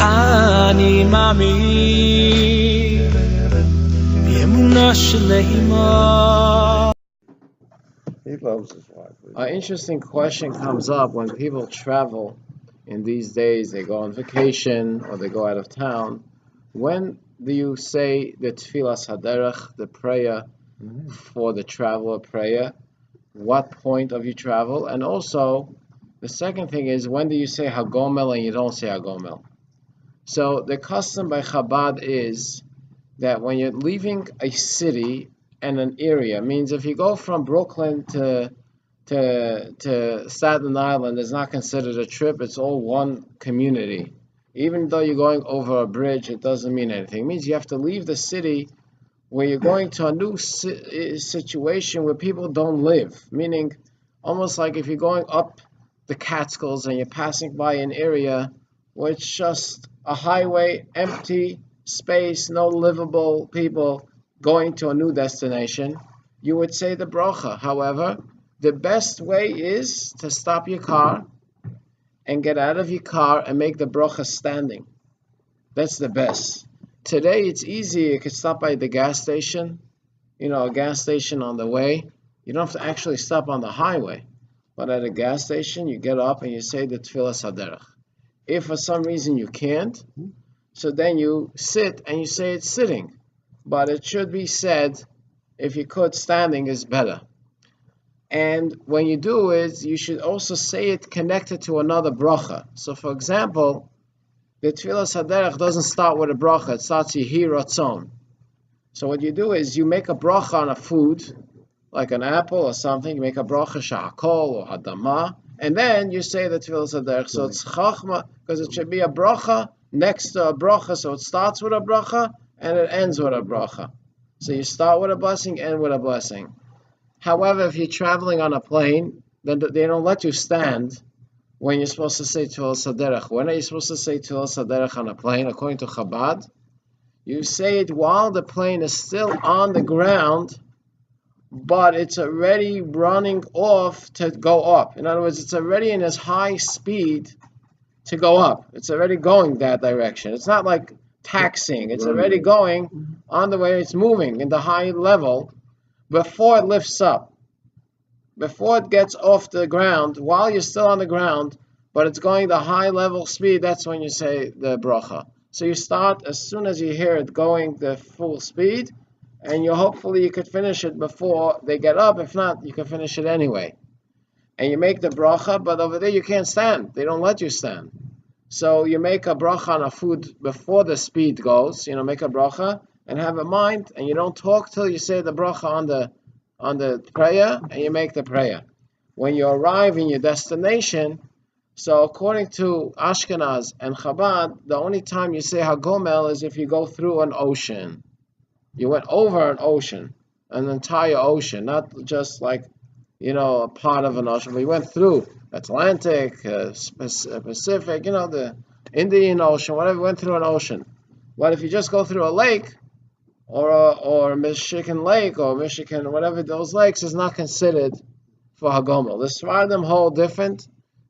אני מאמין באמונה שלמה. He loves his wife. An interesting question comes up when people travel in these days. They go on vacation or they go out of town. When do you say the Tfilas Haderech, the prayer for the traveler prayer? What point of you travel? And also, the second thing is, when do you say Hagomel and you don't say Hagomel? So the custom by Chabad is that when you're leaving a city and an area, means if you go from Brooklyn to Staten Island, it's not considered a trip. It's all one community. Even though you're going over a bridge, it doesn't mean anything. It means you have to leave the city where you're going to a new situation where people don't live. Meaning, almost like if you're going up the Catskills and you're passing by an area where it's just a highway, empty space, no livable people, going to a new destination, you would say the bracha. However, the best way is to stop your car and get out of your car and make the bracha standing. That's the best. Today it's easy. You can stop by the gas station, a gas station on the way. You don't have to actually stop on the highway. But at a gas station, you get up and you say the Tfilas Haderech. If for some reason you can't, so then you sit and you say it sitting. But it should be said, if you could, standing is better. And when you do it, you should also say it connected to another bracha. So for example, the Tfilas Haderech doesn't start with a bracha, it starts Yehi Ratzon. So what you do is you make a bracha on a food, like an apple or something, you make a bracha Sha'akol or Hadama, and then you say the Tfilas Haderech. So it's Chachma, because it should be a bracha next to a bracha, so it starts with a bracha and it ends with a bracha. So you start with a blessing, end with a blessing. However, if you're traveling on a plane, then they don't let you stand when you're supposed to say Tfilas Haderech. When are you supposed to say Tfilas Haderech on a plane? According to Chabad, you say it while the plane is still on the ground, but it's already running off to go up. In other words, it's already in its high speed to go up. It's already going that direction. It's not like taxiing. It's already going on the way. It's moving in the high level before it lifts up. Before it gets off the ground, while you're still on the ground, but it's going the high level speed, that's when you say the bracha. So you start as soon as you hear it going the full speed, and hopefully you could finish it before they get up. If not, you can finish it anyway. And you make the bracha, but over there you can't stand. They don't let you stand. So you make a bracha on a food before the speed goes. Make a bracha and have a mind, and you don't talk till you say the bracha on the prayer, and you make the prayer. When you arrive in your destination, so according to Ashkenaz and Chabad, the only time you say Hagomel is if you go through an ocean. You went over an ocean, an entire ocean, not just like, a part of an ocean, but you went through Atlantic, Pacific, the Indian Ocean, whatever, went through an ocean. But if you just go through a lake, or Michigan Lake, or Michigan, whatever, those lakes is not considered for Hagomel. The Sfardim hold different.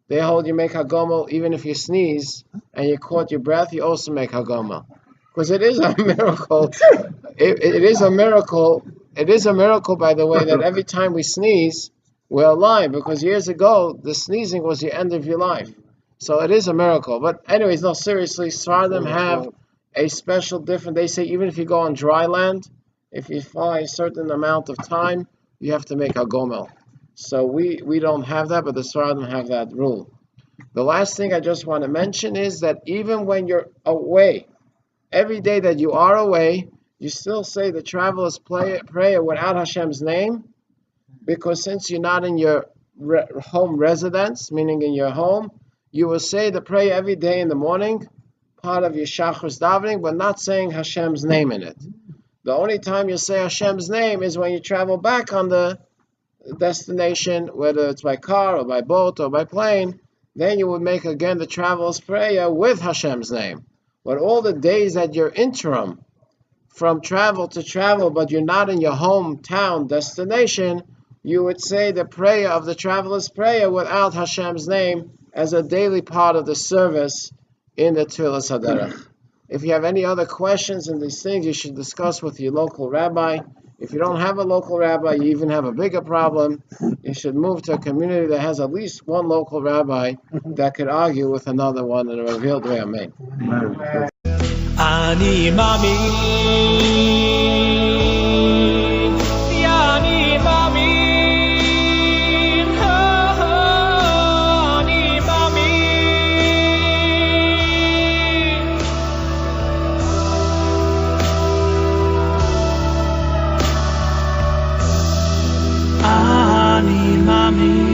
They hold you make Hagomel even if you sneeze and you caught your breath, you also make Hagomel. Because it is a miracle. It is a miracle. It is a miracle, by the way, that every time we sneeze, we're alive. Because years ago, the sneezing was the end of your life. So it is a miracle. But anyways, no, seriously, Sfardim have a special different. They say even if you go on dry land, if you fly a certain amount of time, you have to make Hagomel. So we don't have that, but the Sfardim have that rule. The last thing I just want to mention is that even when you're away, every day that you are away, you still say the traveler's prayer without Hashem's name, because since you're not in your home residence, meaning in your home, you will say the prayer every day in the morning, part of your Shachris davening, but not saying Hashem's name in it. The only time you say Hashem's name is when you travel back on the destination, whether it's by car or by boat or by plane, then you would make again the traveler's prayer with Hashem's name. But all the days that you're interim from travel to travel, but you're not in your hometown destination, you would say the prayer of the traveler's prayer without Hashem's name as a daily part of the service in the Tfilas Haderech. If you have any other questions in these things, you should discuss with your local rabbi. If you don't have a local rabbi, you even have a bigger problem. You should move to a community that has at least one local rabbi that could argue with another one in a revealed way. Amen. אני מאמין, אני מאמין, אני מאמין. אני מאמין.